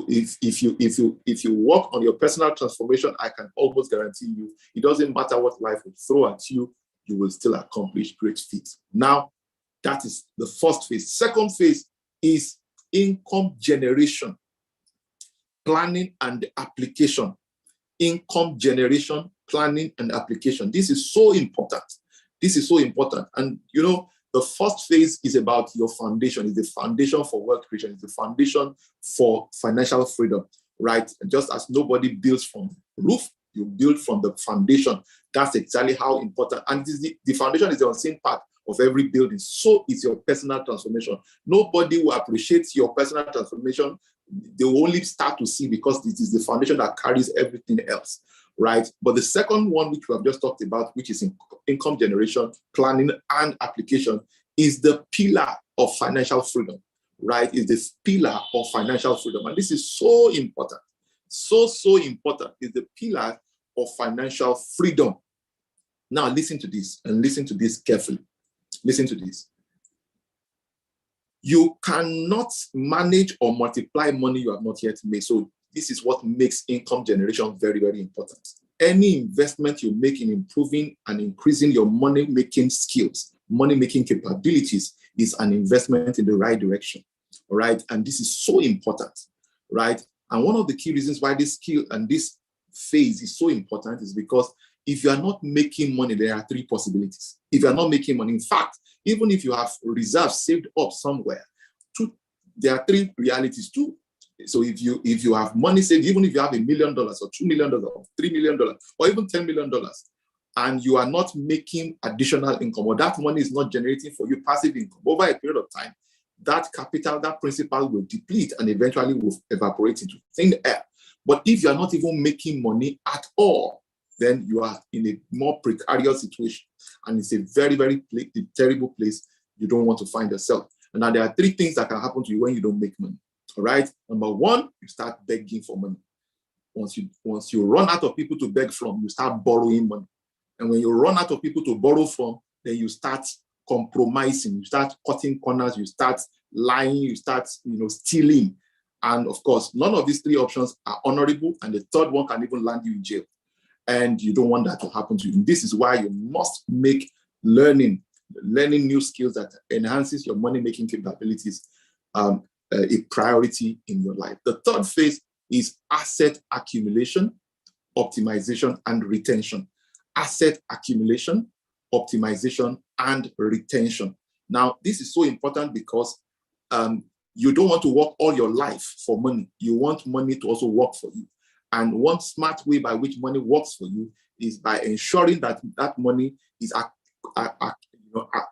if you work on your personal transformation, I can almost guarantee you, it doesn't matter what life will throw at you, you will still accomplish great feats. Now, that is the first phase. Second phase is income generation, planning and application. Income generation, planning and application. This is so important. This is so important. And you know, the first phase is about your foundation. It's the foundation for wealth creation. It's the foundation for financial freedom, right? Just as nobody builds from the roof, you build from the foundation. That's exactly how important. And the foundation is the unseen part of every building. So is your personal transformation. Nobody will appreciate your personal transformation. They will only start to see because it is the foundation that carries everything else, right? But the second one, which we have just talked about, which is income generation, planning, and application, is the pillar of financial freedom, right? Is this pillar of financial freedom. And this is so important. So important. Is the pillar of financial freedom. Now listen to this, and listen to this carefully. Listen to this. You cannot manage or multiply money you have not yet made. So this is what makes income generation very, very important. Any investment you make in improving and increasing your money-making skills, money-making capabilities, is an investment in the right direction, all right? And this is so important, right? And one of the key reasons why this skill and this phase is so important is because if you are not making money, there are three possibilities. If you are not making money, in fact, even if you have reserves saved up somewhere, there are three realities too. So if you have money saved, even if you have $1 million or $2 million or $3 million or even $10 million, and you are not making additional income, or that money is not generating for you passive income over a period of time, that capital, that principal will deplete and eventually will evaporate into thin air. But if you are not even making money at all, then you are in a more precarious situation. And it's a very, very terrible place you don't want to find yourself. And now there are three things that can happen to you when you don't make money. All right. Number one, you start begging for money. Once you run out of people to beg from, you start borrowing money. And when you run out of people to borrow from, then you start compromising, you start cutting corners, you start lying, you start stealing. And of course, none of these three options are honorable. And the third one can even land you in jail. And you don't want that to happen to you. And this is why you must make learning new skills that enhances your money-making capabilities a priority in your life. The third phase is asset accumulation, optimization, and retention. Asset accumulation, optimization, and retention. Now, this is so important because you don't want to work all your life for money. You want money to also work for you. And one smart way by which money works for you is by ensuring that that money is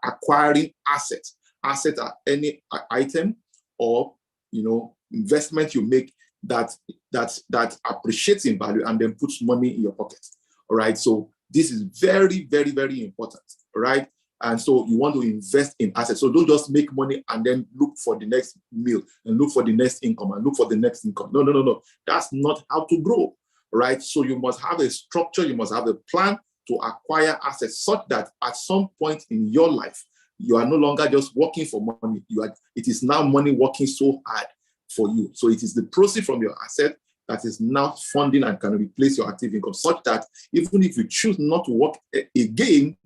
acquiring assets. Assets are any item or investment you make that appreciates in value and then puts money in your pocket. All right. So this is very, very, very important. All right. And so you want to invest in assets. So don't just make money and then look for the next meal and look for the next income and look for the next income. No. That's not how to grow, right? So you must have a structure. You must have a plan to acquire assets such that at some point in your life, you are no longer just working for money. It is now money working so hard for you. So it is the proceeds from your asset that is now funding and can replace your active income, such that even if you choose not to work again,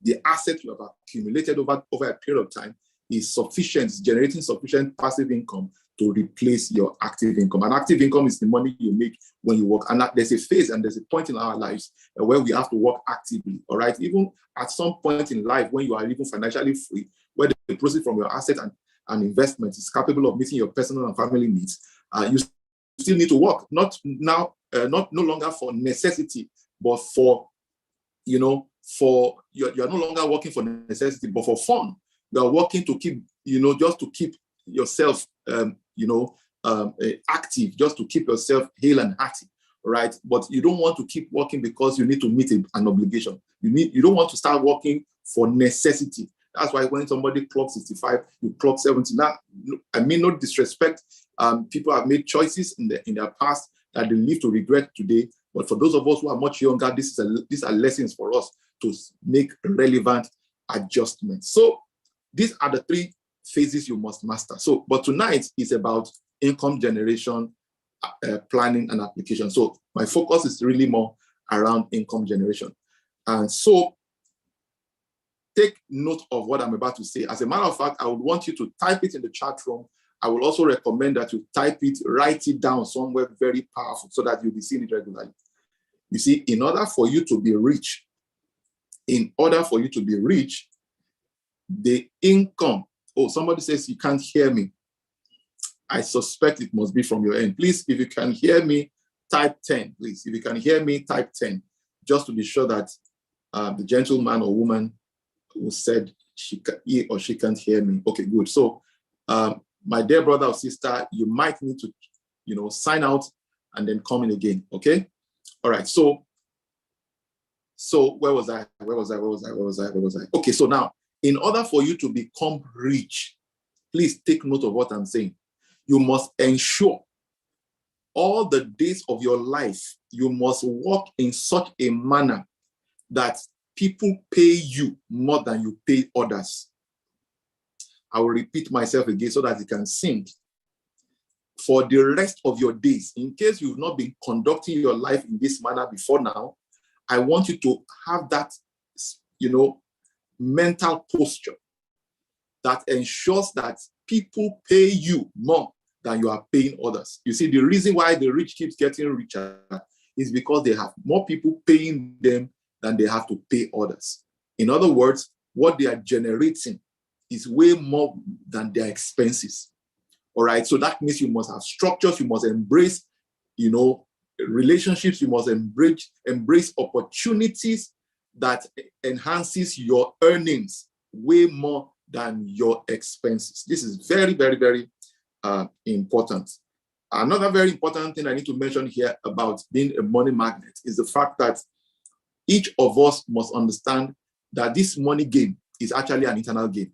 the asset you have accumulated over a period of time is sufficient, generating sufficient passive income to replace your active income. And active income is the money you make when you work. And there's a phase and there's a point in our lives where we have to work actively, all right? Even at some point in life when you are even financially free, where the proceeds from your asset and investment is capable of meeting your personal and family needs, you still need to work. Not no longer for necessity, but for you're no longer working for necessity, but for fun. You are working to keep, just to keep yourself, active, just to keep yourself hale and hearty, right? But you don't want to keep working because you need to meet an obligation. You don't want to start working for necessity. That's why when somebody clocks 65, you clock 70. Now, I mean, no disrespect. People have made choices in their past that they live to regret today. But for those of us who are much younger, these are lessons for us to make relevant adjustments. So these are the three phases you must master. But tonight is about income generation, planning and application. So my focus is really more around income generation. And so take note of what I'm about to say. As a matter of fact, I would want you to type it in the chat room. I will also recommend that you type it, write it down somewhere very powerful so that you'll be seeing it regularly. You see, in order for you to be rich, the income, oh, somebody says you can't hear me. I suspect it must be from your end. Please, if you can hear me, type 10, please. If you can hear me, type 10, just to be sure that the gentleman or woman who said he or she can't hear me. Okay, good. So, my dear brother or sister, you might need to, sign out and then come in again, okay? All right, so where was I? Okay, so now, in order for you to become rich, please take note of what I'm saying. You must ensure all the days of your life, you must work in such a manner that people pay you more than you pay others. I will repeat myself again so that you can sink. For the rest of your days, in case you've not been conducting your life in this manner before now, I want you to have that, mental posture that ensures that people pay you more than you are paying others. You see, the reason why the rich keeps getting richer is because they have more people paying them than they have to pay others. In other words, what they are generating is way more than their expenses. All right. So that means you must have structures, you must embrace, relationships, you must embrace opportunities that enhances your earnings way more than your expenses. This is very, very, very important. Another very important thing I need to mention here about being a money magnet is the fact that each of us must understand that this money game is actually an internal game.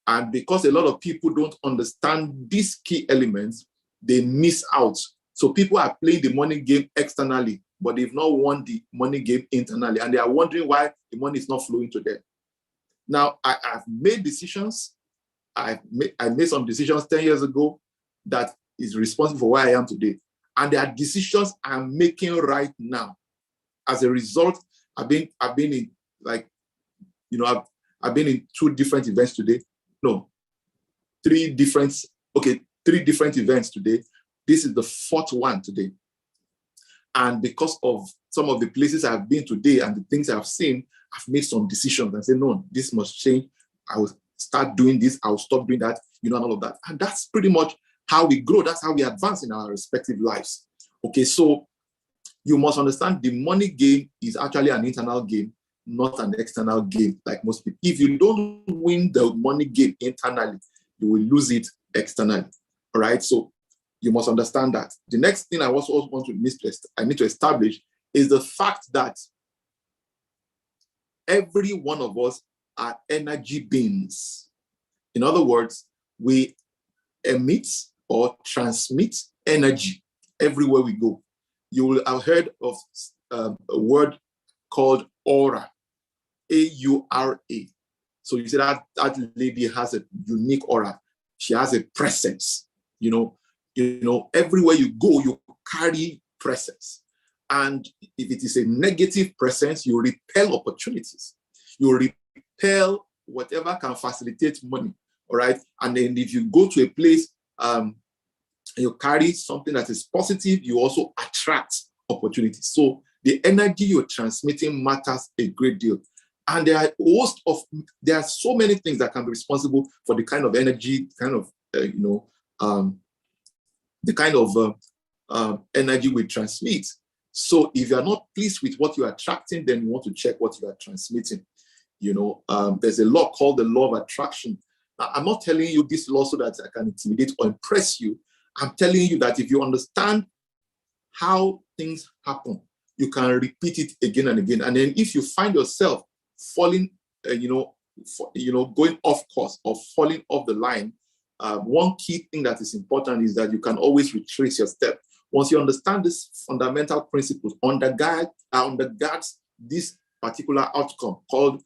And because a lot of people don't understand these key elements, they miss out. So people are playing the money game externally, but they've not won the money game internally. And they are wondering why the money is not flowing to them. Now, I've made decisions. I made some decisions 10 years ago that is responsible for where I am today. And there are decisions I'm making right now. As a result, I've been in I've been in 2 different events today. No, 3 different events today. This is the 4th one today. And because of some of the places I've been today and the things I've seen, I've made some decisions and said, no, this must change. I will start doing this. I'll stop doing that, and all of that. And that's pretty much how we grow. That's how we advance in our respective lives. Okay, so you must understand the money game is actually an internal game, not an external game like most people. If you don't win the money game internally, you will lose it externally. All right, so you must understand that. The next thing I also need to establish is the fact that every one of us are energy beings. In other words, we emit or transmit energy everywhere we go. You will have heard of a word called aura, A-U-R-A. So you say that lady has a unique aura. She has a presence. Everywhere you go, you carry presence. And if it is a negative presence, you repel opportunities. You repel whatever can facilitate money. All right. And then if you go to a place, you carry something that is positive, you also attract opportunities. So the energy you're transmitting matters a great deal. And there are so many things that can be responsible for the kind of energy, energy we transmit. So if you're not pleased with what you're attracting, then you want to check what you are transmitting. There's a law called the law of attraction. Now, I'm not telling you this law so that I can intimidate or impress you. I'm telling you that if you understand how things happen, you can repeat it again and again. And then if you find yourself falling, going off course or falling off the line, one key thing that is important is that you can always retrace your step. Once you understand this fundamental principles, undergirds this particular outcome called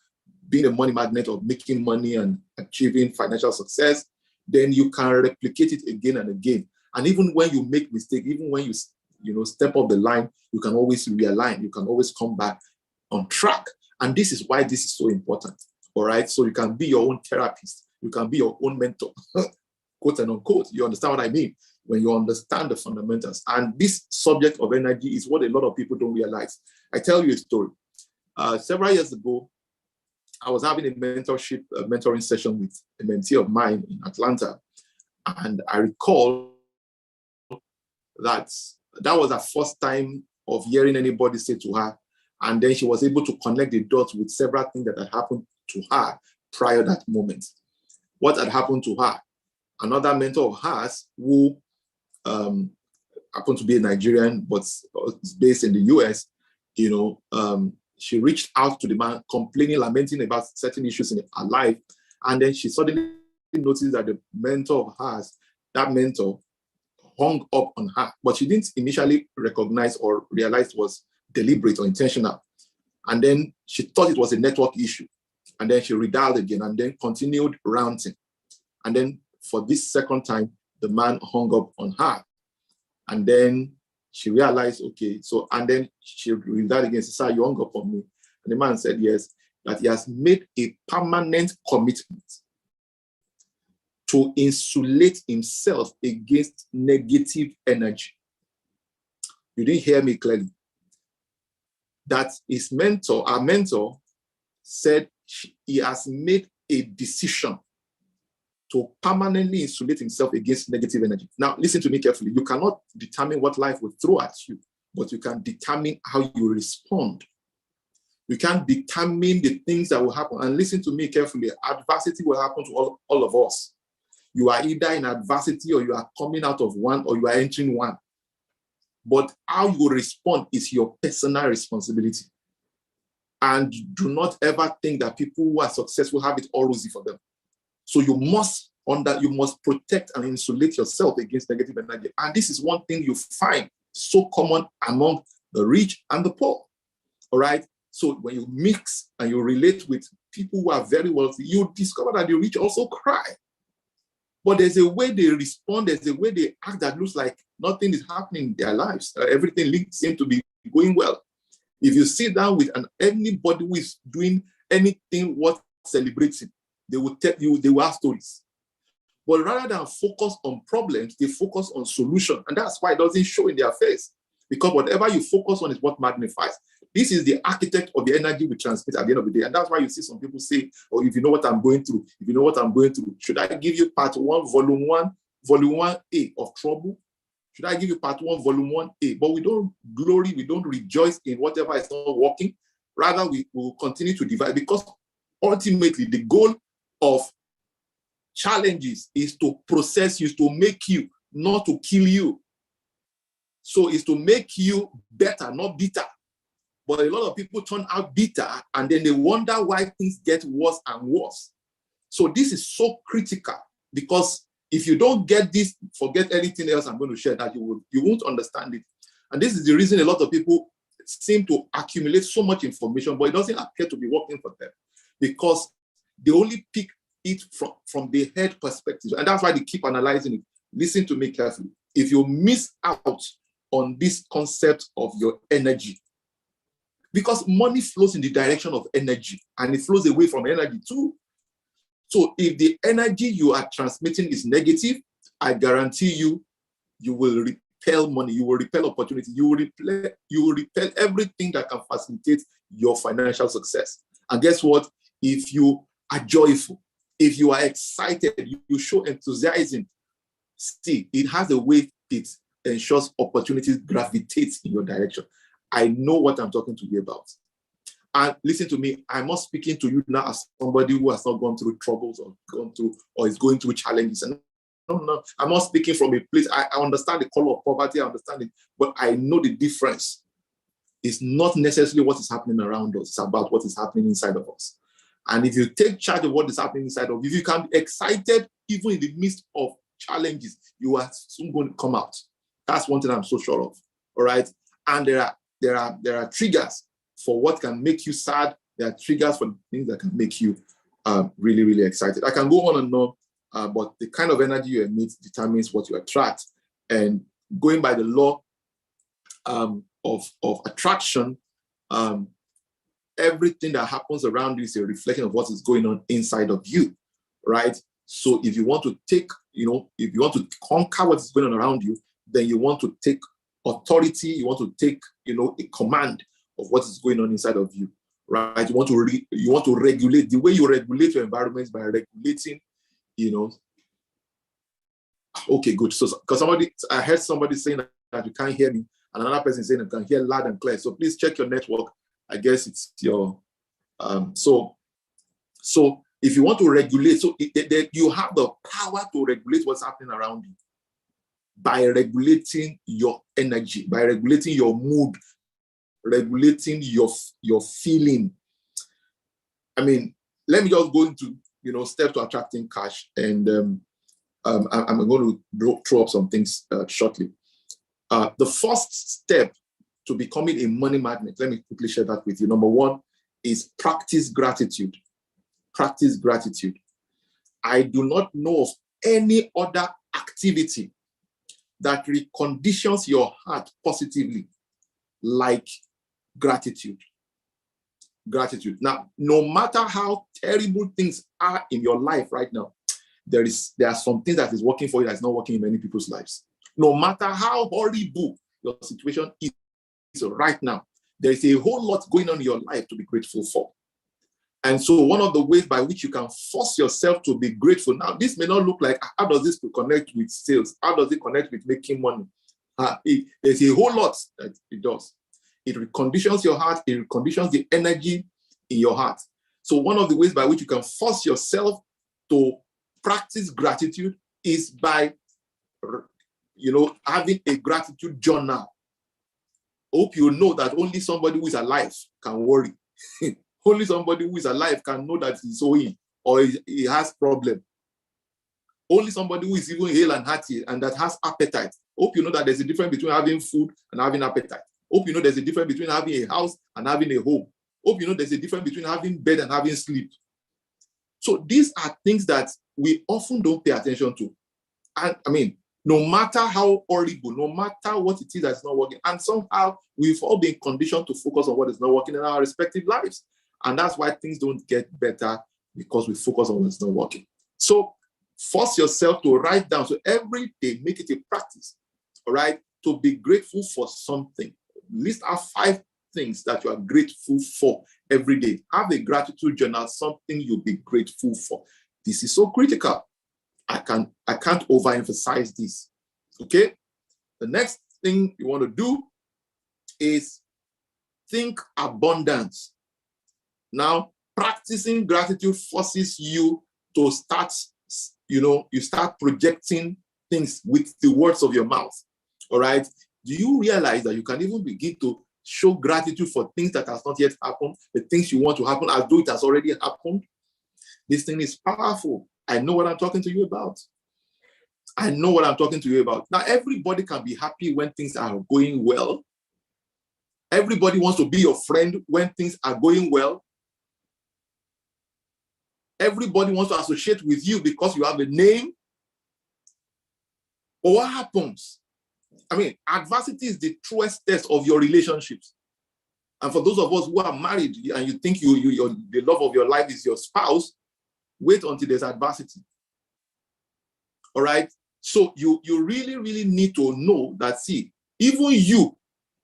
being a money magnet or making money and achieving financial success, then you can replicate it again and again. And even when you make mistakes, even when you step off the line, you can always realign. You can always come back on track. And this is why this is so important. All right. So you can be your own therapist. You can be your own mentor, quote and unquote. You understand what I mean? When you understand the fundamentals. And this subject of energy is what a lot of people don't realize. I tell you a story. Several years ago, I was having a mentoring session with a mentee of mine in Atlanta. And I recall that was her first time of hearing anybody say to her. And then she was able to connect the dots with several things that had happened to her prior to that moment. What had happened to her? Another mentor of hers who happened to be a Nigerian, but is based in the US, she reached out to the man, complaining, lamenting about certain issues in her life. And then she suddenly noticed that the mentor of hers, that mentor, hung up on her. But she didn't initially recognize or realize it was deliberate or intentional. And then she thought it was a network issue. And then she redialed again and then continued ranting. And then for this second time, the man hung up on her. And then she realized, okay, so, and then she redialed again. She said, you hung up on me. And the man said, yes, that he has made a permanent commitment to insulate himself against negative energy. You didn't hear me clearly. That his mentor, our mentor, said he has made a decision to permanently insulate himself against negative energy. Now, listen to me carefully. You cannot determine what life will throw at you, but you can determine how you respond. You can't determine the things that will happen. And listen to me carefully. Adversity will happen to all of us. You are either in adversity or you are coming out of one or you are entering one. But how you respond is your personal responsibility. And do not ever think that people who are successful have it all rosy for them. So you must protect and insulate yourself against negative energy. And this is one thing you find so common among the rich and the poor. All right. So when you mix and you relate with people who are very wealthy, you discover that the rich also cry. But there's a way they respond, there's a way they act that looks like nothing is happening in their lives. Everything seems to be going well. If you sit down with anybody who is doing anything worth celebrating, they will tell you, they will have stories. But rather than focus on problems, they focus on solution. And that's why it doesn't show in their face. Because whatever you focus on is what magnifies. This is the architect of the energy we transmit at the end of the day. And that's why you see some people say, oh, if you know what I'm going through, should I give you part 1, volume 1A of trouble? Should I give you part 1, volume 1A? But we don't glory, we don't rejoice in whatever is not working. Rather, we will continue to divide, because ultimately the goal of challenges is to process you, is to make you, not to kill you. So it's to make you better, not bitter. But a lot of people turn out bitter and then they wonder why things get worse and worse. So this is so critical, because if you don't get this, forget anything else I'm going to share, that you won't understand it. And this is the reason a lot of people seem to accumulate so much information, but it doesn't appear to be working for them, because they only pick it from the head perspective. And that's why they keep analyzing it. Listen to me carefully. If you miss out on this concept of your energy, because money flows in the direction of energy and it flows away from energy too. So if the energy you are transmitting is negative, I guarantee you, you will repel money, you will repel opportunity, you will repel everything that can facilitate your financial success. And guess what? If you are joyful, if you are excited, you show enthusiasm, see, it has a way it ensures opportunities gravitate in your direction. I know what I'm talking to you about. And listen to me, I'm not speaking to you now as somebody who has not gone through troubles or is going through challenges. And no, I'm not speaking from a place. I understand the color of poverty, I understand it, but I know the difference. It's not necessarily what is happening around us, it's about what is happening inside of us. And if you take charge of what is happening inside of you, if you can be excited even in the midst of challenges, you are soon going to come out. That's one thing I'm so sure of. All right. And there are triggers for what can make you sad. There are triggers for things that can make you really, really excited. I can go on and on, but the kind of energy you emit determines what you attract. And going by the law of attraction, everything that happens around you is a reflection of what is going on inside of you, right? So if you want to take, if you want to conquer what is going on around you, then you want to take authority, you want to take, a command of what is going on inside of you, right? You want to regulate. The way you regulate your environment is by regulating, Okay, good. So, because I heard somebody saying that you can't hear me, and another person saying you can hear loud and clear. So please check your network. I guess it's your, so if you want to regulate, you have the power to regulate what's happening around you by regulating your energy, by regulating your mood, regulating your feeling. I mean, let me just go into, steps to attracting cash, and I'm going to throw up some things shortly. The first step to becoming a money magnet, let me quickly share that with you. Number one is practice gratitude. Practice gratitude. I do not know of any other activity that reconditions your heart positively like gratitude. Gratitude. Now, no matter how terrible things are in your life right now, there are some things that is working for you that's not working in many people's lives. No matter how horrible your situation is right now, there is a whole lot going on in your life to be grateful for. And so one of the ways by which you can force yourself to be grateful, now this may not look like, how does this connect with sales? How does it connect with making money? There's a whole lot that it does. It reconditions your heart. It reconditions the energy in your heart. So one of the ways by which you can force yourself to practice gratitude is by, having a gratitude journal. Hope you know that only somebody who is alive can worry. Only somebody who is alive can know that he's owing or he has problem. Only somebody who is even hale and hearty and that has appetite. Hope you know that there's a difference between having food and having appetite. Hope you know there's a difference between having a house and having a home. Hope you know there's a difference between having bed and having sleep. So these are things that we often don't pay attention to. And I mean, no matter how horrible, no matter what it is that's not working, and somehow we've all been conditioned to focus on what is not working in our respective lives. And that's why things don't get better, because we focus on what's not working. So force yourself to write down. So every day, make it a practice, all right, to be grateful for something. List out 5 things that you are grateful for every day. Have a gratitude journal, something you'll be grateful for. This is so critical. I can't overemphasize this. Okay? The next thing you want to do is think abundance. Now, practicing gratitude forces you to start, you start projecting things with the words of your mouth. All right? Do you realize that you can even begin to show gratitude for things that has not yet happened, the things you want to happen as though it has already happened? This thing is powerful. I know what I'm talking to you about. I know what I'm talking to you about. Now, everybody can be happy when things are going well. Everybody wants to be your friend when things are going well. Everybody wants to associate with you because you have a name. But what happens? I mean, adversity is the truest test of your relationships. And for those of us who are married and you think the love of your life is your spouse, wait until there's adversity. All right? So you really, really need to know that, see, even you,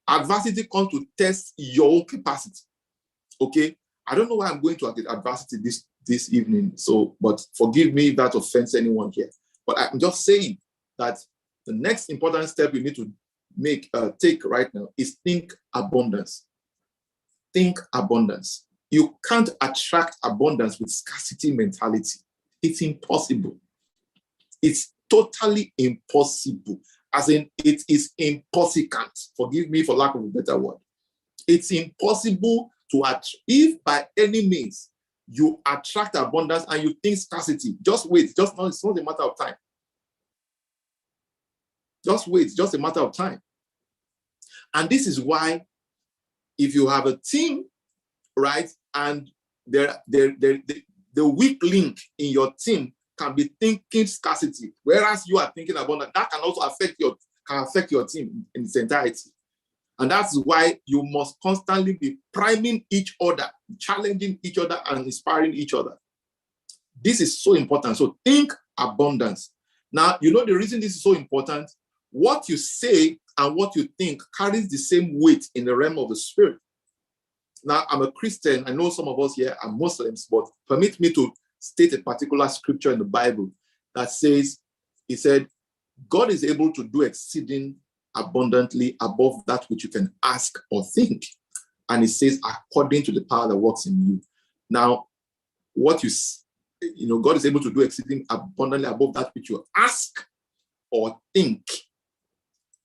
adversity comes to test your own capacity. Okay? I don't know why I'm going to adversity this evening, but forgive me if that offends anyone here. But I'm just saying that the next important step you need to take right now is think abundance. Think abundance. You can't attract abundance with scarcity mentality. It's impossible. It's totally impossible. As in, it is impossible. Forgive me for lack of a better word. It's impossible to if by any means you attract abundance and you think scarcity. Just wait. It's not a matter of time. Just wait. It's just a matter of time. And this is why, if you have a team, right, and the weak link in your team can be thinking scarcity, whereas you are thinking abundance, that can also affect can affect your team in its entirety. And that's why you must constantly be priming each other, challenging each other, and inspiring each other. This is so important. So think abundance. Now, you know the reason this is so important? What you say and what you think carries the same weight in the realm of the spirit. Now, I'm a Christian. I know some of us here are Muslims, but permit me to state a particular scripture in the Bible that says, he said, God is able to do exceeding abundantly above that which you can ask or think. And it says, according to the power that works in you. Now, what God is able to do exceeding abundantly above that which you ask or think.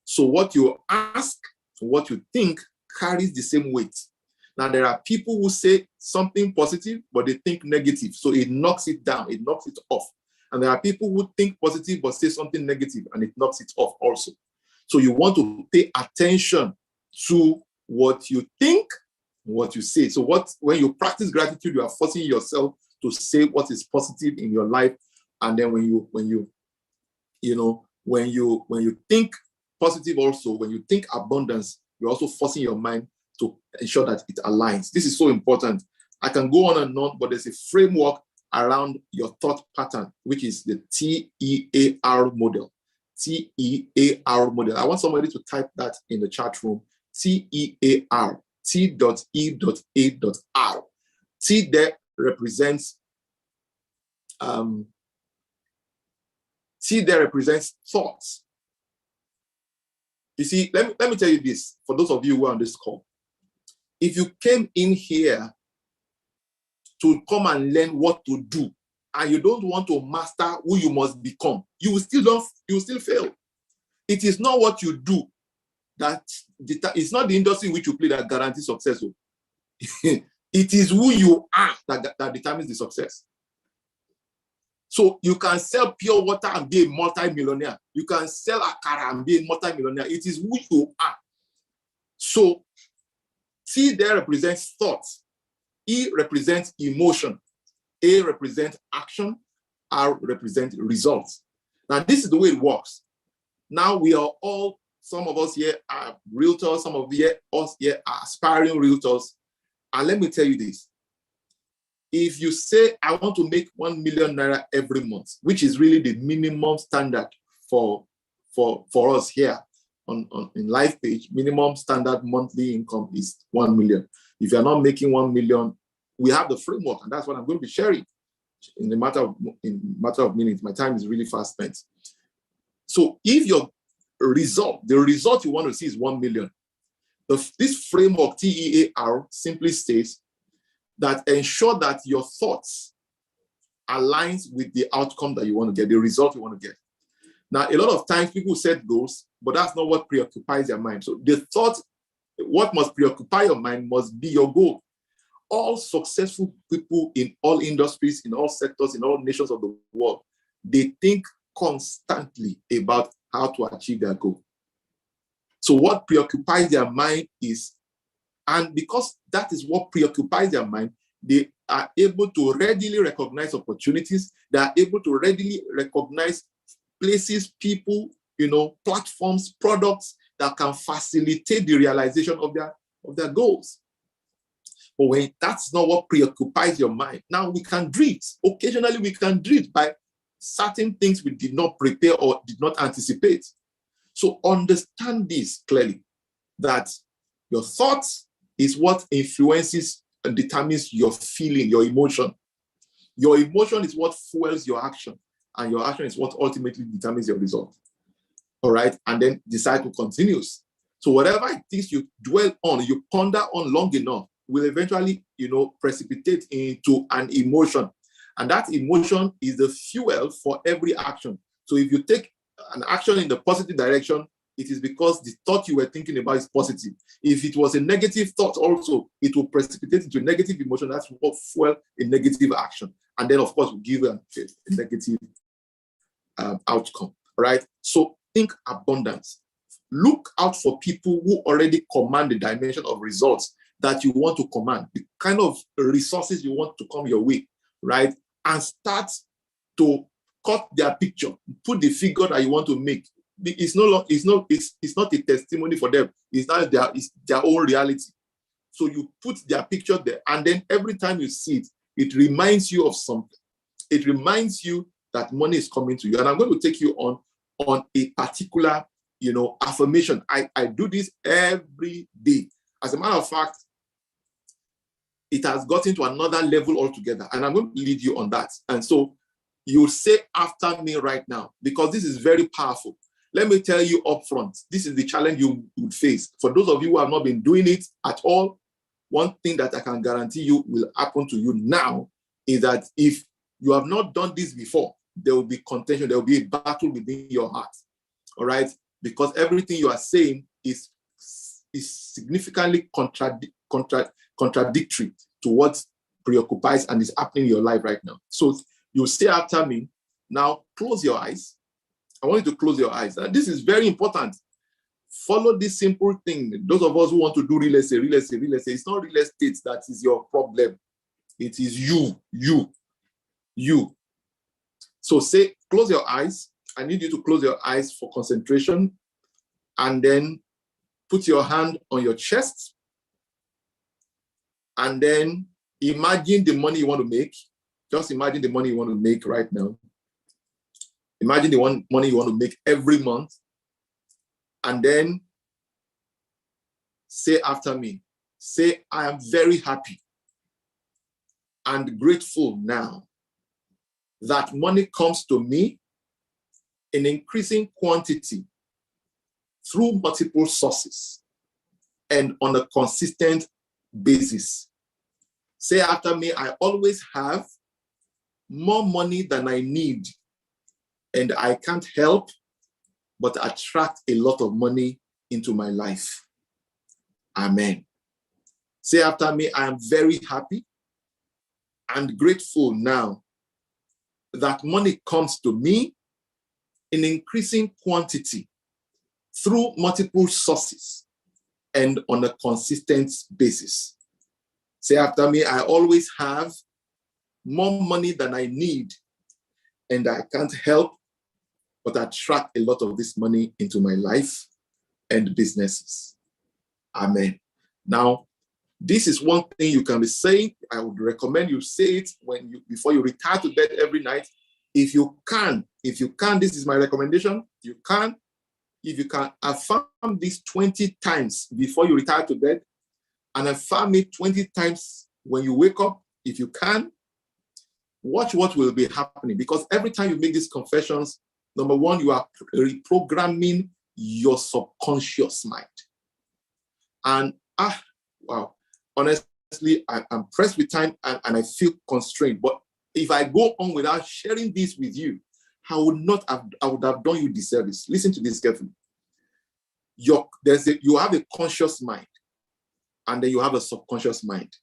So what you ask, what you think carries the same weight. Now, there are people who say something positive, but they think negative. So it knocks it down, it knocks it off. And there are people who think positive, but say something negative, and it knocks it off also. So you want to pay attention to what you think, what you say. So when you practice gratitude, you are forcing yourself to say what is positive in your life. And then when you think positive also, when you think abundance, you're also forcing your mind to ensure that it aligns. This is so important. I can go on and on, but there's a framework around your thought pattern, which is the TEAR model. TEAR model. I want somebody to type that in the chat room. TEAR. T.E.A.R. T there represents thoughts. You see, let me tell you this, for those of you who are on this call. If you came in here to come and learn what to do, and you don't want to master who you must become, you will still fail. It is not what you do it's not the industry in which you play that guarantees success. It is who you are that determines the success. So you can sell pure water and be a multi-millionaire. You can sell akara and be a multi-millionaire. It is who you are. So T there represents thoughts. E represents emotion. A represents action. R represents results. Now, this is the way it works. Now, we are all, some of us here are realtors, some of us here are aspiring realtors. And let me tell you this. If you say, I want to make 1 million naira every month, which is really the minimum standard for us here in LifePage, minimum standard monthly income is 1 million. If you're not making 1 million, we have the framework, and that's what I'm going to be sharing in a matter of minutes. My time is really fast spent. So if the result you want to see is 1 million, this framework, TEAR, simply states that ensure that your thoughts aligns with the outcome that you want to get, the result you want to get. Now, a lot of times people set goals, but that's not what preoccupies their mind. So the thought, what must preoccupy your mind must be your goal. All successful people in all industries, in all sectors, in all nations of the world, they think constantly about how to achieve their goal. So what preoccupies their mind is, and because that is what preoccupies their mind, they are able to readily recognize opportunities. They are able to readily recognize places, people, platforms, products that can facilitate the realization of their goals. But when that's not what preoccupies your mind, now we can drift. Occasionally we can drift by certain things we did not prepare or did not anticipate. So understand this clearly, that your thoughts is what influences and determines your feeling, your emotion. Your emotion is what fuels your action, and your action is what ultimately determines your result. All right, and then the cycle continues. So whatever it is you dwell on, you ponder on long enough, will eventually, precipitate into an emotion. And that emotion is the fuel for every action. So if you take an action in the positive direction, it is because the thought you were thinking about is positive. If it was a negative thought also, it will precipitate into a negative emotion. That's what fuel a negative action. And then, of course, will give a negative outcome, right? So think abundance. Look out for people who already command the dimension of results that you want to command, the kind of resources you want to come your way, right? And start to cut their picture, put the figure that you want to make, it's not a testimony for them. It's their own reality. So you put their picture there, and then every time you see it, it reminds you of something. It reminds you that money is coming to you. And I'm going to take you on a particular, affirmation. I do this every day. As a matter of fact, it has gotten to another level altogether, and I'm going to lead you on that. And so you'll say after me right now, because this is very powerful. Let me tell you up front, this is the challenge you would face. For those of you who have not been doing it at all, one thing that I can guarantee you will happen to you now is that if you have not done this before, there will be contention, there will be a battle within your heart, all right? Because everything you are saying is significantly contradictory to what preoccupies and is happening in your life right now. So you say after me. Now close your eyes. I want you to close your eyes. And this is very important. Follow this simple thing. Those of us who want to do real estate, it's not real estate that is your problem. It is you. So say, close your eyes. I need you to close your eyes for concentration. And then put your hand on your chest. And then imagine the money you want to make. Just imagine the money you want to make right now. Imagine the money you want to make every month. And then say after me. Say, I am very happy and grateful now that money comes to me in increasing quantity through multiple sources and on a consistent basis. Say after me, I always have more money than I need, and I can't help but attract a lot of money into my life. Amen. Say after me, I am very happy and grateful now that money comes to me in increasing quantity through multiple sources and on a consistent basis. Say after me, I always have more money than I need, and I can't help but attract a lot of this money into my life and businesses. Amen. Now, this is one thing you can be saying. I would recommend you say it before you retire to bed every night. If you can, this is my recommendation. If you can affirm this 20 times before you retire to bed, and affirm it 20 times when you wake up, if you can, watch what will be happening. Because every time you make these confessions, number one, you are reprogramming your subconscious mind. And wow, honestly, I'm pressed with time and I feel constrained. But if I go on without sharing this with you, I would have done you disservice. Listen to this carefully. You have a conscious mind, and then you have a subconscious mind.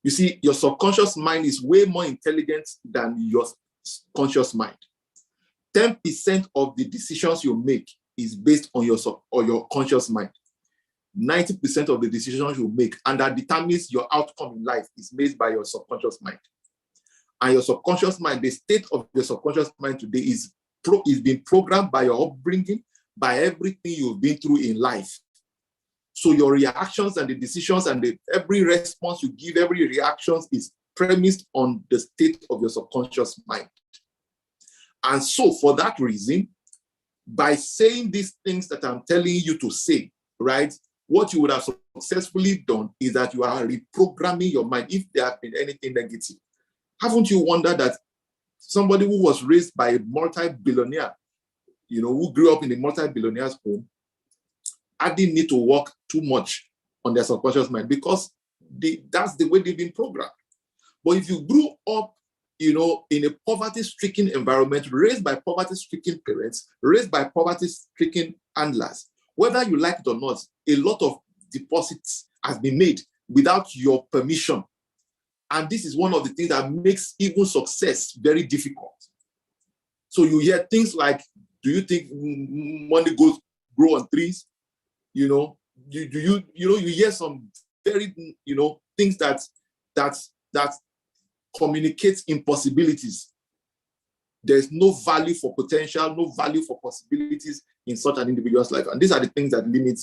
You see, your subconscious mind is way more intelligent than your conscious mind. 10% of the decisions you make is based on your conscious mind. 90% of the decisions you make and that determines your outcome in life is made by your subconscious mind. And your subconscious mind, the state of your subconscious mind today is being programmed by your upbringing, by everything you've been through in life. So your reactions and the decisions and every response you give, every reaction is premised on the state of your subconscious mind. And so for that reason, by saying these things that I'm telling you to say, right, what you would have successfully done is that you are reprogramming your mind if there has been anything negative. Haven't you wondered that somebody who was raised by a multi-billionaire, who grew up in a multi-billionaire's home, I didn't need to work too much on their subconscious mind because that's the way they've been programmed. But if you grew up, in a poverty-stricken environment, raised by poverty-stricken parents, raised by poverty-stricken handlers, whether you like it or not, a lot of deposits has been made without your permission. And this is one of the things that makes even success very difficult. So you hear things like, do you think money grow on trees? You hear some very, things that communicates impossibilities. There's no value for potential, no value for possibilities. in such an individual's life. And these are the things that limit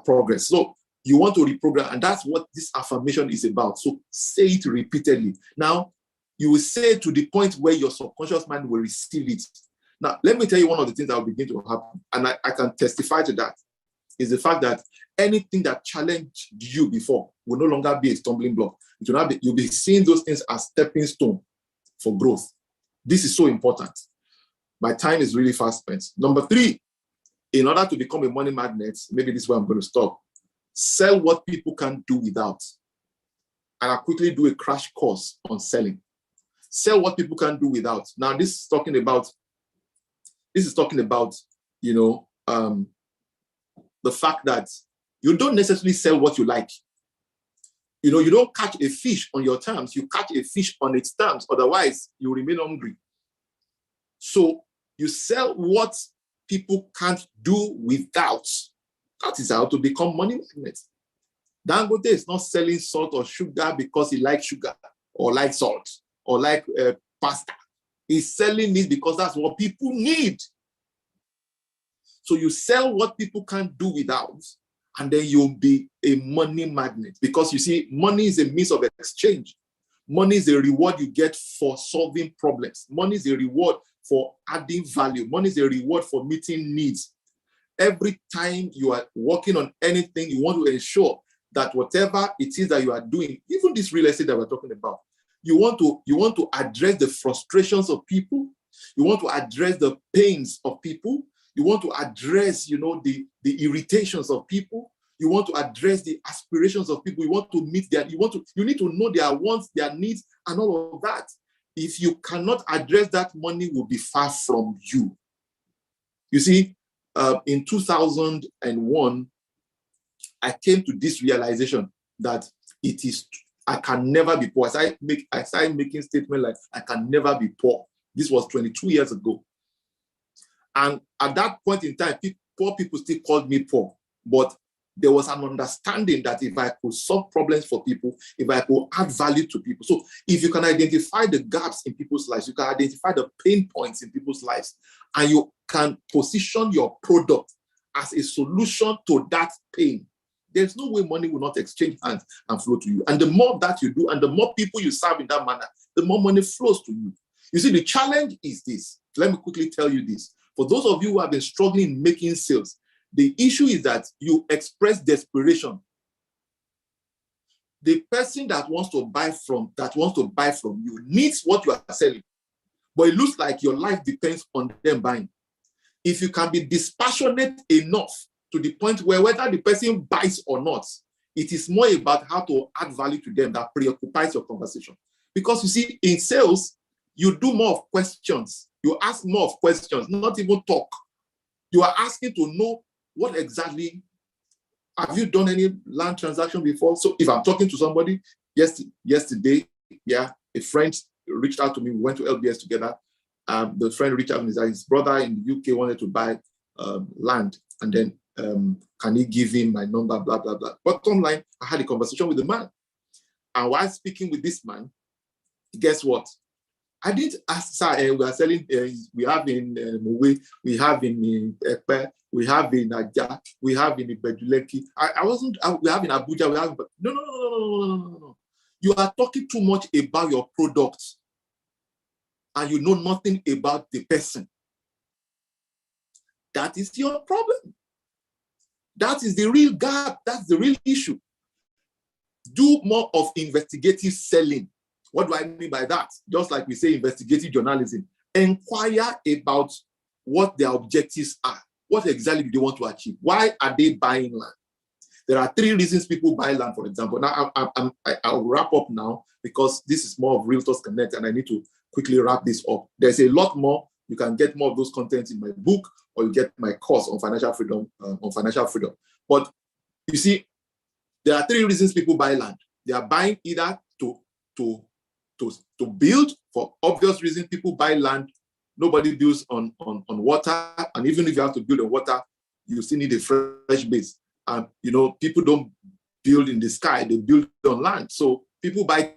progress. So you want to reprogram, and that's what this affirmation is about. So say it repeatedly. Now, you will say it to the point where your subconscious mind will receive it. Now, let me tell you one of the things that will begin to happen, and I can testify to that, is the fact that anything that challenged you before will no longer be a stumbling block. It will not be, you'll be seeing those things as stepping stone for growth. This is so important. My time is really fast spent. Number 3, in order to become a money magnet, maybe this is where I'm going to stop. Sell what people can't do without. And I'll quickly do a crash course on selling. Sell what people can't do without. Now, this is talking about, you know, the fact that you don't necessarily sell what you like. You know, you don't catch a fish on your terms. You catch a fish on its terms. Otherwise, you remain hungry. So you sell what people can't do without. That is how to become money magnets. Dangote is not selling salt or sugar because he likes sugar or likes salt or like pasta. He's selling it because that's what people need. So you sell what people can't do without, and then you'll be a money magnet. Because you see, money is a means of exchange. Money is a reward you get for solving problems. Money is a reward for adding value. Money is a reward for meeting needs. Every time you are working on anything, you want to ensure that whatever it is that you are doing, even this real estate that we're talking about, you want to address the frustrations of people. You want to address the pains of people. You want to address, you know, the irritations of people. You want to address the aspirations of people. You want to meet their, you need to know their wants, their needs, and all of that. If you cannot address that, money will be far from you. You see, in 2001, I came to this realization that I can never be poor. I started making statements like, I can never be poor. This was 22 years ago. And at that point in time, poor people still called me poor. But there was an understanding that if I could solve problems for people, if I could add value to people. So if you can identify the gaps in people's lives, you can identify the pain points in people's lives, and you can position your product as a solution to that pain, there's no way money will not exchange hands and flow to you. And the more that you do, and the more people you serve in that manner, the more money flows to you. You see, the challenge is this. Let me quickly tell you this. For those of you who have been struggling in making sales, the issue is that you express desperation. The person that wants to buy from you needs what you are selling, but it looks like your life depends on them buying. If you can be dispassionate enough to the point where whether the person buys or not, it is more about how to add value to them that preoccupies your conversation. Because you see, in sales, you do more of questions. You ask more of questions, not even talk. You are asking to know what exactly, have you done any land transaction before? So if I'm talking to somebody, yesterday, a friend reached out to me. We went to LBS together. The friend reached out and said his brother in the UK wanted to buy land. And then can he give him my number, blah, blah, blah. Bottom line, I had a conversation with the man. And while speaking with this man, guess what? I didn't ask, sir, we are selling, we have in Mowe, we have in Epe, we have in Aja, we have in Ibejuleki. We have in Abuja, we have, no. You are talking too much about your product and you know nothing about the person. That is your problem. That is the real gap. That's the real issue. Do more of investigative selling. What do I mean by that? Just like we say investigative journalism. Inquire about what their objectives are. What exactly do they want to achieve? Why are they buying land? There are 3 reasons people buy land, for example. Now, I'll wrap up now because this is more of Realtors Connect and I need to quickly wrap this up. There's a lot more. You can get more of those contents in my book or you get my course on financial freedom. But you see, there are 3 reasons people buy land. They are buying either to build. For obvious reasons, people buy land. Nobody builds on water, and even if you have to build on water, you still need a fresh base. And people don't build in the sky; they build on land. So people buy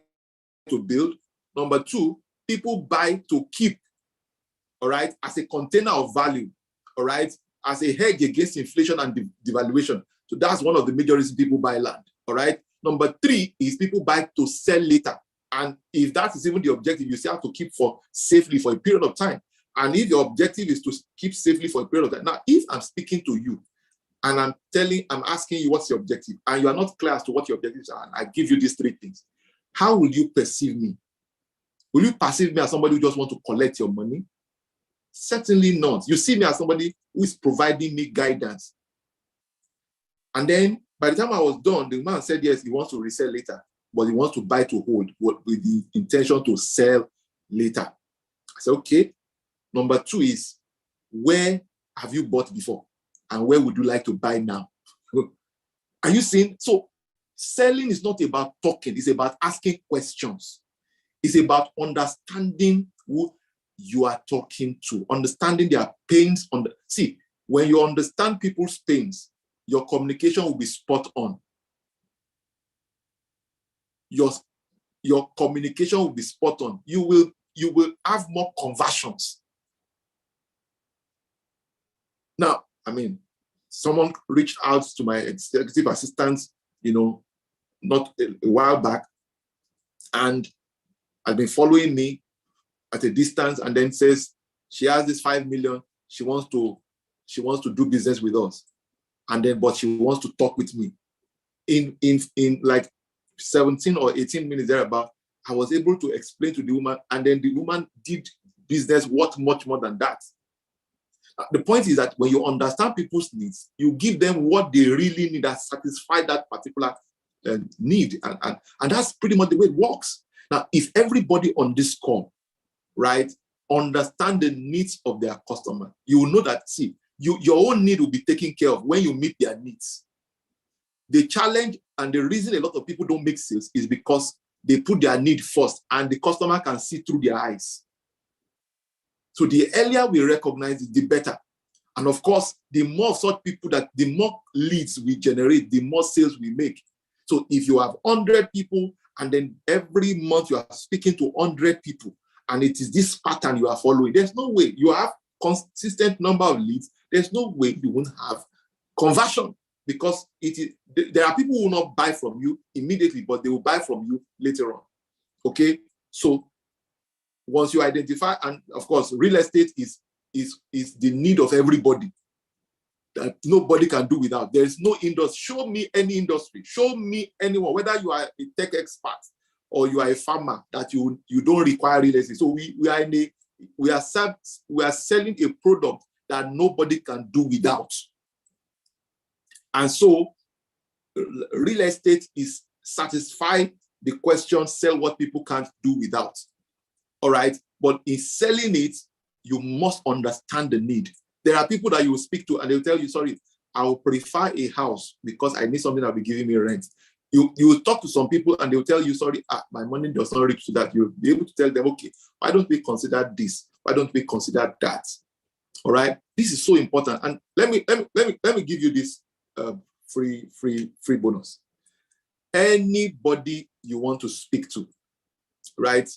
to build. Number 2, people buy to keep. All right, as a container of value. All right, as a hedge against inflation and devaluation. So that's one of the major reasons people buy land. All right. Number 3 is people buy to sell later. And if that is even the objective, you still have to keep for safely for a period of time. And if your objective is to keep safely for a period of time, now if I'm speaking to you and I'm asking you what's your objective, and you are not clear as to what your objectives are, and I give you these 3 things, how will you perceive me? Will you perceive me as somebody who just wants to collect your money? Certainly not. You see me as somebody who is providing me guidance. And then by the time I was done, the man said, yes, he wants to resell later, but he wants to buy to hold with the intention to sell later. I said, okay. Number 2 is, where have you bought before? And where would you like to buy now? Are you seeing? So selling is not about talking. It's about asking questions. It's about understanding who you are talking to, understanding their pains. See, when you understand people's pains, your communication will be spot on. Your communication will be spot on. You will have more conversions. Now, I mean, someone reached out to my executive assistant, not a while back, and had been following me at a distance, and then says she has this 5 million. She wants to do business with us, but she wants to talk with me. In like 17 or 18 minutes thereabout, I was able to explain to the woman, and then the woman did business worth much more than that. The point is that when you understand people's needs, you give them what they really need that satisfy that particular need, and that's pretty much the way it works. Now, if everybody on this call, right, understand the needs of their customer, you will know that, see, your own need will be taken care of when you meet their needs. The challenge and the reason a lot of people don't make sales is because they put their need first, and the customer can see through their eyes. So the earlier we recognize it, the better. And of course, the more such people, the more leads we generate, the more sales we make. So if you have 100 people, and then every month you are speaking to 100 people, and it is this pattern you are following, there's no way you have consistent number of leads. There's no way you won't have conversion, because there are people who will not buy from you immediately, but they will buy from you later on. Okay, so once you identify, and of course, real estate is the need of everybody that nobody can do without. There is no industry. Show me any industry. Show me anyone, whether you are a tech expert or you are a farmer, that you don't require real estate. So we are selling a product that nobody can do without. And so real estate is satisfy the question, sell what people can't do without. All right. But in selling it, you must understand the need. There are people that you will speak to and they'll tell you, sorry, I will prefer a house because I need something that will be giving me rent. You will talk to some people and they'll tell you, sorry, my money does not reach to that. You'll be able to tell them, okay, why don't we consider this? Why don't we consider that? All right. This is so important. And let me give you this free bonus. Anybody you want to speak to, right,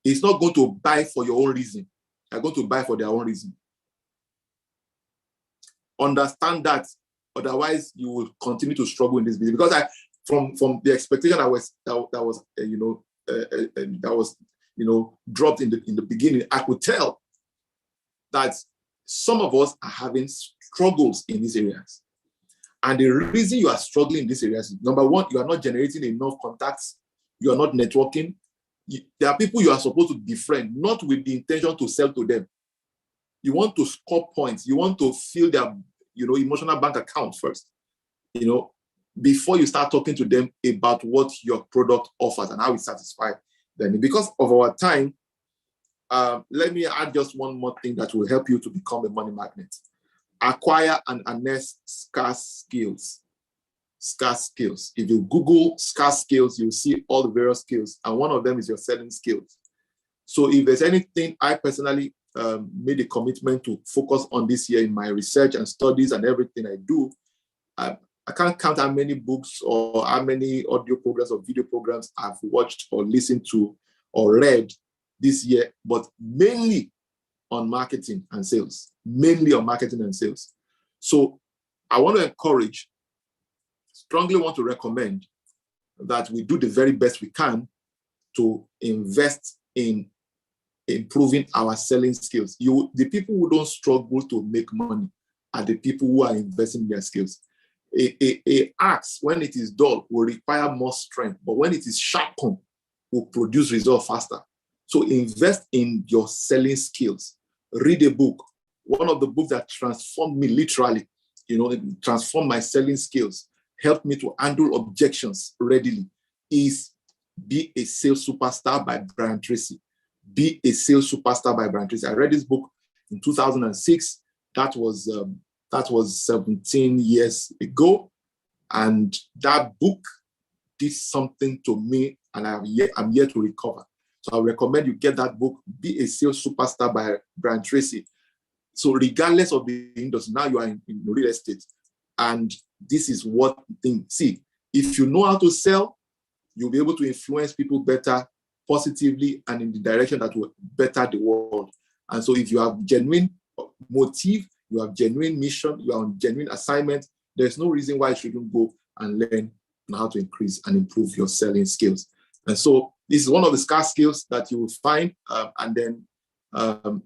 is not going to buy for your own reason. They're going to buy for their own reason. Understand that, otherwise you will continue to struggle in this business. Because from the expectation that was dropped in the beginning, I could tell that some of us are having struggles in these areas. And the reason you are struggling in these areas is, number one, you are not generating enough contacts. You are not networking. There are people you are supposed to befriend, not with the intention to sell to them. You want to score points. You want to fill their, emotional bank account first, before you start talking to them about what your product offers and how it satisfies them. Because of our time, let me add just one more thing that will help you to become a money magnet. Acquire and harness scarce skills. Scarce skills. If you Google scarce skills, you'll see all the various skills, and one of them is your selling skills. So if there's anything I personally made a commitment to focus on this year in my research and studies and everything I do, I can't count how many books or how many audio programs or video programs I've watched or listened to or read this year, but mainly on marketing and sales, mainly on marketing and sales. So I want to encourage, strongly want to recommend that we do the very best we can to invest in improving our selling skills. The people who don't struggle to make money are the people who are investing in their skills. A axe, when it is dull, will require more strength, but when it is sharpened, will produce results faster. So invest in your selling skills. Read a book. One of the books that transformed me literally, transformed my selling skills, helped me to handle objections readily, is Be a Sales Superstar by Brian Tracy. Be a Sales Superstar by Brian Tracy. I read this book in 2006. That was 17 years ago. And that book did something to me, and I'm yet to recover. So I recommend you get that book, Be a Sales Superstar by Brian Tracy. So regardless of the industry, now you are in real estate. And this is what thing. See, if you know how to sell, you'll be able to influence people better, positively, and in the direction that will better the world. And so if you have genuine motive, you have genuine mission, you are on genuine assignment, there's no reason why you shouldn't go and learn how to increase and improve your selling skills. And so this is one of the scarce skills that you will find. And then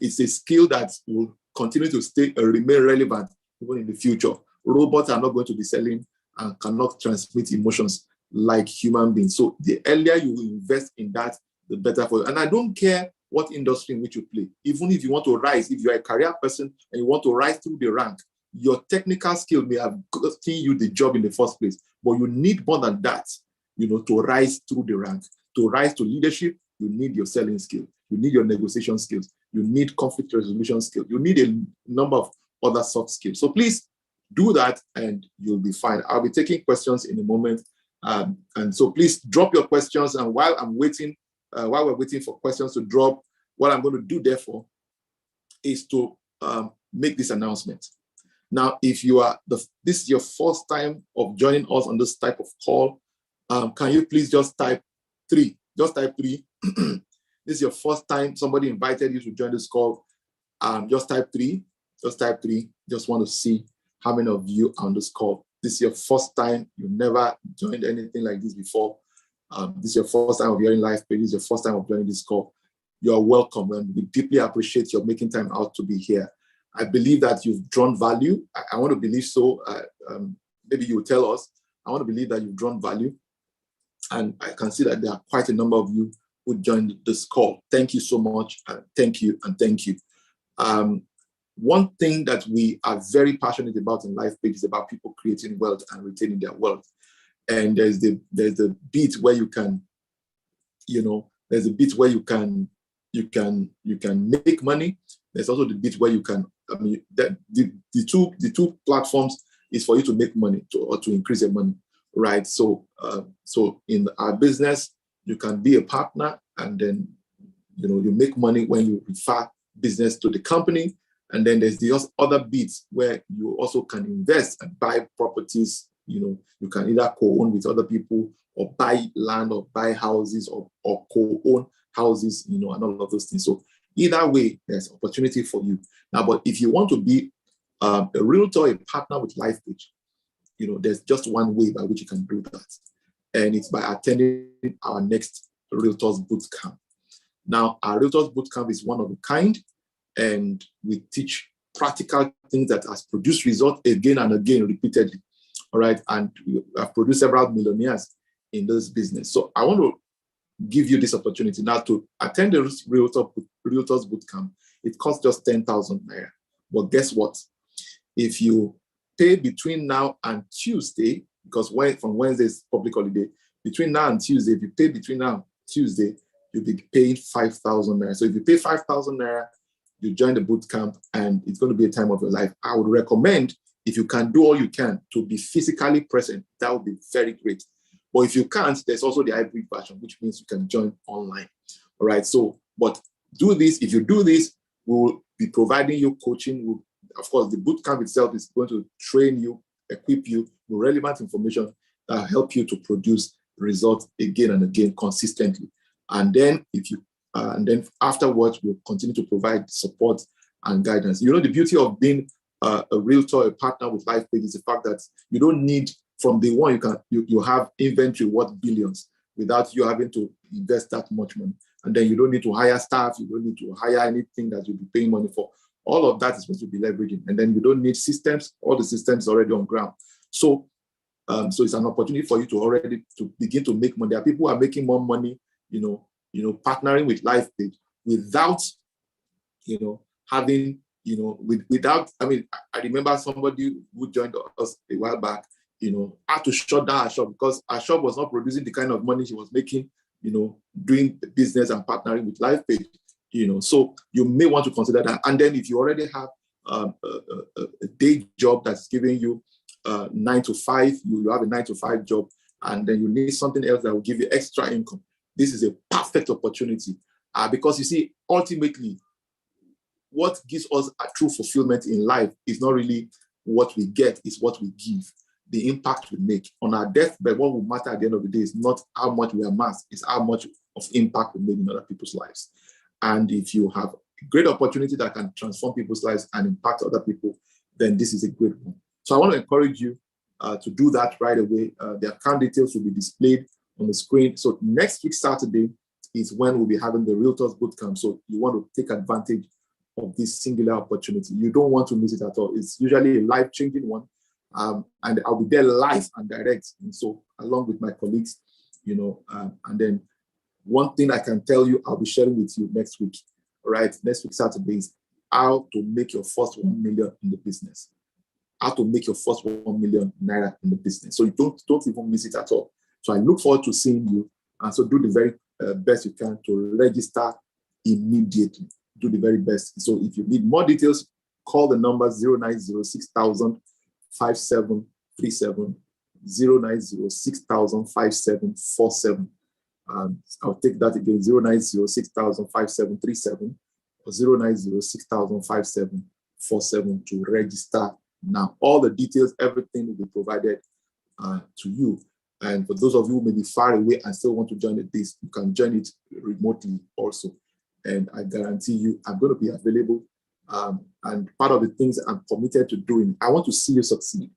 it's a skill that will continue to remain relevant even in the future. Robots are not going to be selling and cannot transmit emotions like human beings. So the earlier you invest in that, the better for you. And I don't care what industry in which you play. Even if you want to rise, if you're a career person and you want to rise through the rank, your technical skill may have gotten you the job in the first place, but you need more than that, to rise through the rank. To rise to leadership, you need your selling skill. You need your negotiation skills. You need conflict resolution skills. You need a number of other soft skills. So please do that and you'll be fine. I'll be taking questions in a moment. And so please drop your questions. And while we're waiting for questions to drop, what I'm going to do, therefore, is to make this announcement. Now, if this is your first time of joining us on this type of call, can you please just type 3? Just type 3. This is your first time somebody invited you to join this call. Just type 3. Just type 3. Just want to see how many of you are on this call. This is your first time. You never joined anything like this before. This is your first time of hearing Life Page. This is your first time of joining this call. You are welcome, and we deeply appreciate your making time out to be here. I believe that you've drawn value. I want to believe so. Maybe you will tell us. I want to believe that you've drawn value. And I can see that there are quite a number of you who joined this call. Thank you so much. Thank you and thank you. One thing that we are very passionate about in Life Page is about people creating wealth and retaining their wealth. And there's the bit where you can, there's a bit where you can make money. There's also the bit where you can, the two platforms is for you to make money or to increase your money, right? So in our business, you can be a partner, and then you make money when you refer business to the company. And then there's the other bits where you also can invest and buy properties. You can either co-own with other people or buy land or buy houses or co-own houses, and all of those things. So either way, there's opportunity for you. Now, but if you want to be a realtor, a partner with Life Page, there's just one way by which you can do that. And it's by attending our next Realtors Bootcamp. Now, our Realtors Bootcamp is one of a kind, and we teach practical things that has produced results again and again repeatedly. All right. And we have produced several millionaires in this business. So I want to give you this opportunity now to attend the Realtors Bootcamp. It costs just 10,000 naira. But guess what? If you pay between now and Tuesday, because from Wednesday is public holiday, between now and Tuesday, if you pay between now and Tuesday, you'll be paying 5,000 naira. So if you pay 5,000 naira, you join the bootcamp, and it's going to be a time of your life. I would recommend, if you can do all you can, to be physically present. That would be very great. But if you can't, there's also the hybrid version, which means you can join online. All right. So, but do this. If you do this, we will be providing you coaching. Of course, the bootcamp itself is going to train you, equip you with relevant information that will help you to produce results again and again consistently. And then if you And then afterwards, we'll continue to provide support and guidance. You know, the beauty of being a realtor, a partner with LifePage is the fact that you don't need, from day one, you have inventory worth billions without you having to invest that much money. And then you don't need to hire staff, you don't need to hire anything that you'll be paying money for. All of that is supposed to be leveraging. And then you don't need systems, all the systems already on ground. So it's an opportunity for you to begin to make money. There are people who are making more money, partnering with LifePage without, having, without, I remember somebody who joined us a while back, had to shut down her shop because her shop was not producing the kind of money she was making, doing business and partnering with LifePage, so you may want to consider that. And then if you already have a day job that's giving you 9 to 5, you have a 9 to 5 job, and then you need something else that will give you extra income. This is a perfect opportunity because you see, ultimately, what gives us a true fulfillment in life is not really what we get, it's what we give, the impact we make. On our deathbed, what will matter at the end of the day is not how much we amass, it's how much of impact we made in other people's lives. And if you have a great opportunity that can transform people's lives and impact other people, then this is a great one. So I want to encourage you to do that right away. The account details will be displayed on the screen. So next week, Saturday, is when we'll be having the Realtors Bootcamp. So you want to take advantage of this singular opportunity. You don't want to miss it at all. It's usually a life-changing one. And I'll be there live and direct. And so along with my colleagues, and then one thing I can tell you, I'll be sharing with you next week. All right, next week, Saturday, is how to make your first 1 million in the business. How to make your first 1 million naira in the business. So you don't even miss it at all. So I look forward to seeing you. And so do the very best you can to register immediately. Do the very best. So if you need more details, call the number 0906000 5737, 0906000 5747. I'll take that again, 0906000 5737 or 0906000 5747 to register now. All the details, everything will be provided to you. And for those of you who may be far away and still want to join this, you can join it remotely also. And I guarantee you, I'm going to be available. And part of the things I'm committed to doing, I want to see you succeed.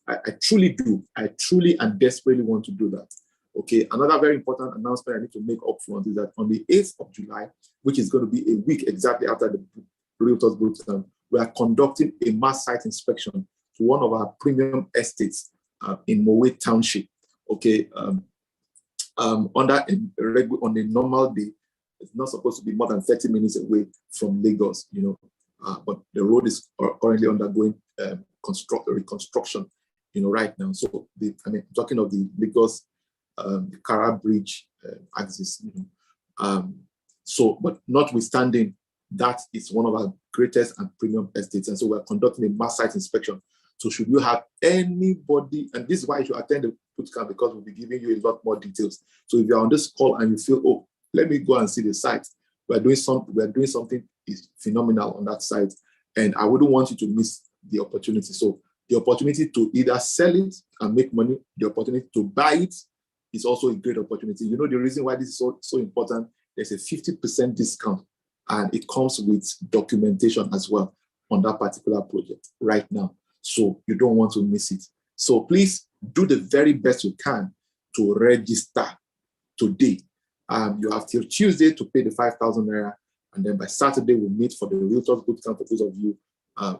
I truly do. I truly and desperately want to do that. Okay, another very important announcement I need to make up front is that on the 8th of July, which is going to be a week exactly after the Realtors Bootcamp, we are conducting a mass site inspection to one of our premium estates in Mowe Township. Okay, on a normal day, it's not supposed to be more than 30 minutes away from Lagos, but the road is currently undergoing reconstruction, right now. So, talking of the Lagos, the Kara Bridge axis, but notwithstanding, that is one of our greatest and premium estates. And so we're conducting a mass site inspection. So should you have anybody, and this is why you should attend the bootcamp, because we'll be giving you a lot more details. So if you're on this call and you feel, oh, let me go and see the site, we're doing something is phenomenal on that site, and I wouldn't want you to miss the opportunity. So the opportunity to either sell it and make money, the opportunity to buy it is also a great opportunity. The reason why this is so important, there's a 50% discount, and it comes with documentation as well on that particular project right now. So you don't want to miss it. So please do the very best you can to register today. You have till Tuesday to pay the 5,000 naira, and then by Saturday we'll meet for the Realtors Bootcamp for those of you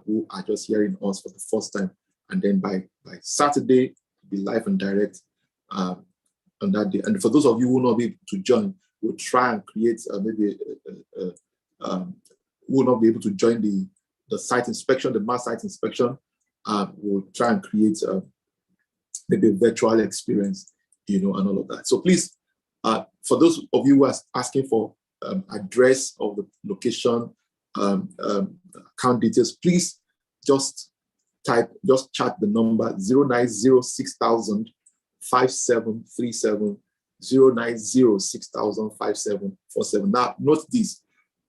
who are just hearing us for the first time. And then by Saturday, be live and direct on that day. And for those of you who will not be able to join, we'll try and create who will not be able to join the site inspection, the mass site inspection. We'll try and create maybe a virtual experience, and all of that. So please, for those of you who are asking for address of the location, account details, please just chat the number 0906000 5737, 0906000 5747. Now, note this: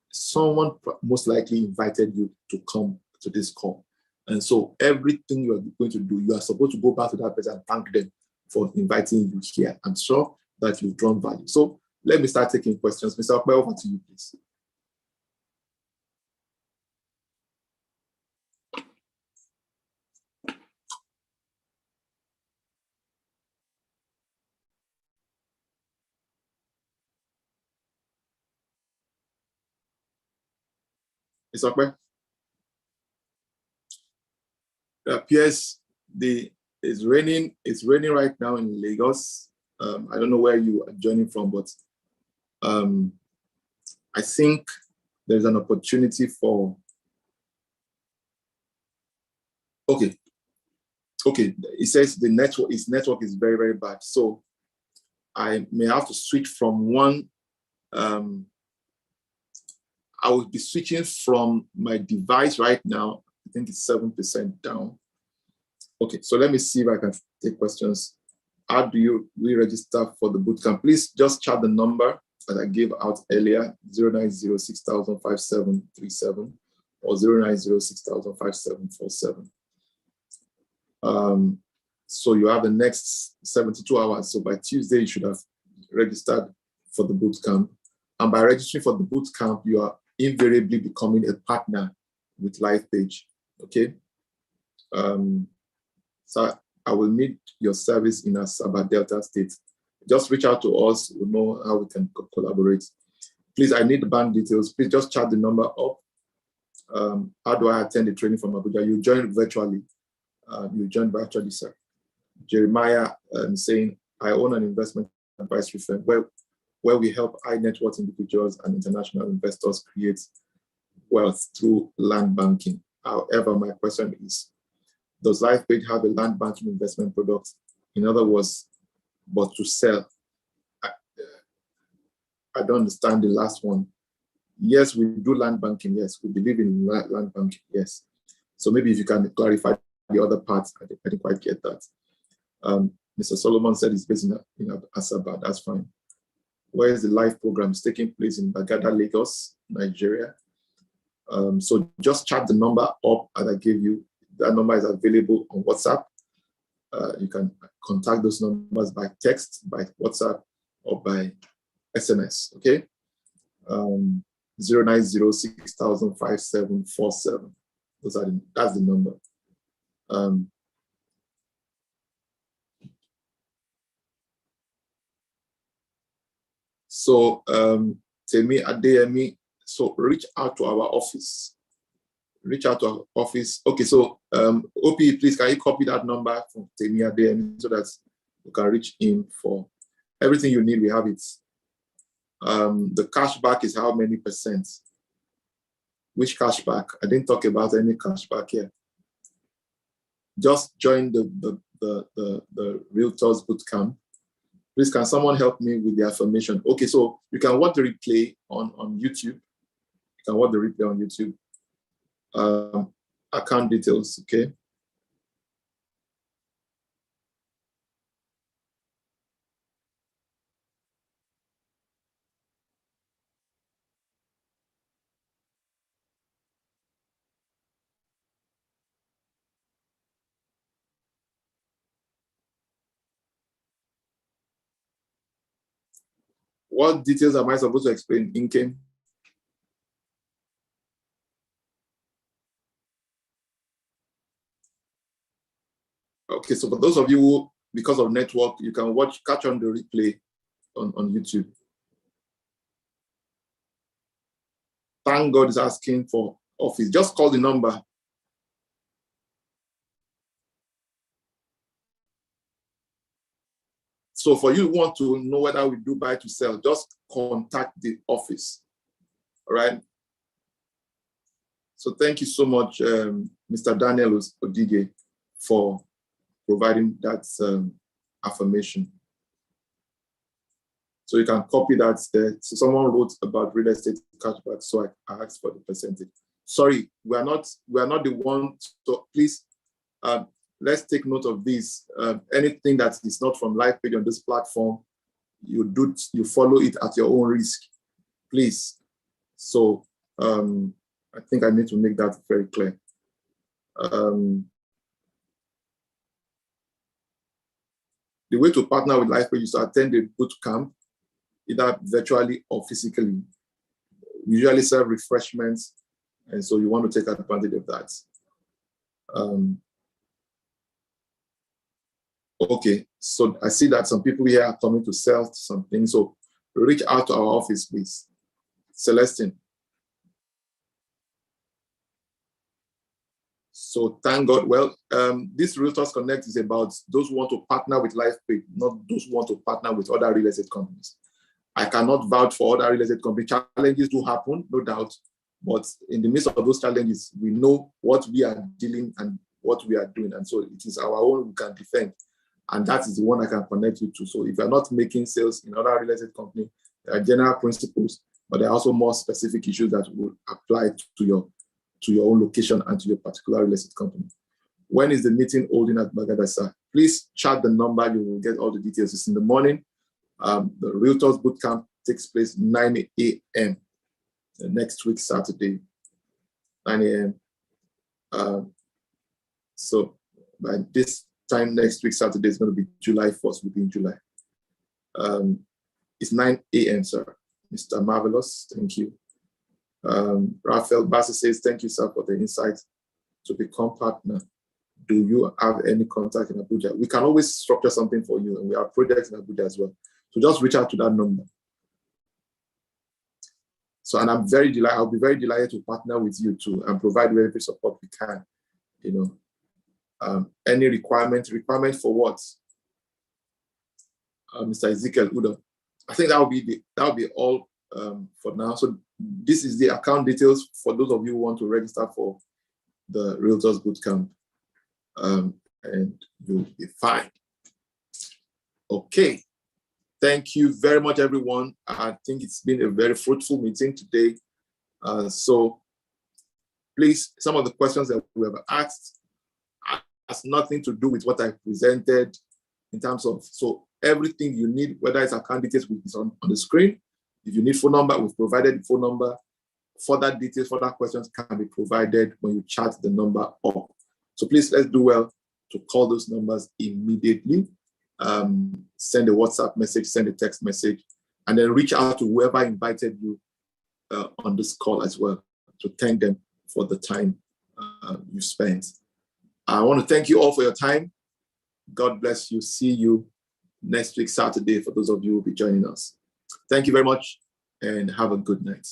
someone most likely invited you to come to this call. And so everything you are going to do, you are supposed to go back to that person and thank them for inviting you here. I'm sure that you've drawn value. So let me start taking questions. Mr. Okpe, over to you, please. Mr. Okpe? It appears it's raining. It's raining right now in Lagos. I don't know where you are joining from, but I think there's an opportunity for. Okay. It says its network is very, very bad. So I may have to switch from one. I will be switching from my device right now. I think it's 7% down. Okay, so let me see if I can take questions. How do we register for the bootcamp? Please just chat the number that I gave out earlier, 09060005737 or 09060005747. So you have the next 72 hours. So by Tuesday, you should have registered for the bootcamp. And by registering for the bootcamp, you are invariably becoming a partner with LifePage, okay? So I will need your service in Asaba Delta State. Just reach out to us. We'll know how we can collaborate. Please, I need the bank details. Please just chat the number up. How do I attend the training from Abuja? You join virtually. Sir. Jeremiah saying, I own an investment advisory firm where we help high net worth individuals and international investors create wealth through land banking. However, my question is, does LifePage have a land banking investment product? In other words, but to sell? I don't understand the last one. Yes, we do land banking. Yes, we believe in land banking. Yes. So maybe if you can clarify the other parts, I didn't quite get that. Mr. Solomon said it's based in Asaba. That's fine. Where is the live program? It's taking place in Bagada, Lagos, Nigeria. So just chat the number up that I gave you. That number is available on WhatsApp. You can contact those numbers by text, by WhatsApp, or by SMS, okay? 09060005747. That's the number. So Temi Adeyemi, so reach out to our office. Reach out to our office. Okay, so OP, please, can you copy that number from Temi Adeyemi so that you can reach him for everything you need? We have it. The cashback is how many percent? Which cashback? I didn't talk about any cashback here. Just join the Realtors Bootcamp. Please, can someone help me with the affirmation? Okay, so you can watch the replay on YouTube. You can watch the replay on YouTube. Account details, okay? What details am I supposed to explain? Income? Okay, so for those of you who, because of network, you can catch on the replay on YouTube. Thank God is asking for office. Just call the number. So for you who want to know whether we do buy to sell, just contact the office. All right. So thank you so much, Mr. Daniel Odige, for providing that affirmation. So you can copy that there. So someone wrote about real estate cashback, so I asked for the percentage. Sorry, we are not the one. So please, let's take note of this. Anything that is not from LifePage on this platform, you follow it at your own risk, please. So I think I need to make that very clear. The way to partner with LifePage is to attend the boot camp. either virtually or physically. We usually serve refreshments, and so you want to take advantage of that. Okay, so I see that some people here are coming to sell something, so reach out to our office, please. Celestine. So thank God. Well, this Realtors Connect is about those who want to partner with LifePay, not those who want to partner with other real estate companies. I cannot vouch for other real estate companies. Challenges do happen, no doubt. But in the midst of those challenges, we know what we are dealing and what we are doing. And so it is our own we can defend. And that is the one I can connect you to. So if you're not making sales in other real estate companies, there are general principles, but there are also more specific issues that will apply to your own location and to your particular real estate company. When is the meeting holding at Bagadasa? Please chat the number. You will get all the details. It's in the morning. The Realtors Bootcamp takes place 9 a.m. Next week, Saturday, 9 a.m. So by this time next week, Saturday is going to be July 1st, within July. It's 9 a.m., sir. Mr. Marvelous, thank you. Raphael Bassi says, thank you, sir, for the insight to become partner. Do you have any contact in Abuja? We can always structure something for you, and we have projects in Abuja as well. So just reach out to that number. So, and I'm very delighted, I'll be very delighted to partner with you too and provide every support we can. You know, any requirement for what? Mr. Ezekiel Udo. I think that will be all for now. So this is the account details for those of you who want to register for the Realtors Bootcamp, and you'll be fine. Okay. Thank you very much, everyone. I think it's been a very fruitful meeting today. So please, some of the questions that we have asked has nothing to do with what I presented in terms of, so everything you need, whether it's account details, is on the screen. If you need phone number, we've provided the phone number. Further details, further questions can be provided when you chat the number up. So please, let's do well to call those numbers immediately. Send a WhatsApp message, send a text message, and then reach out to whoever invited you on this call as well to thank them for the time you spent. I want to thank you all for your time. God bless you. See you next week, Saturday, for those of you who will be joining us. Thank you very much and have a good night.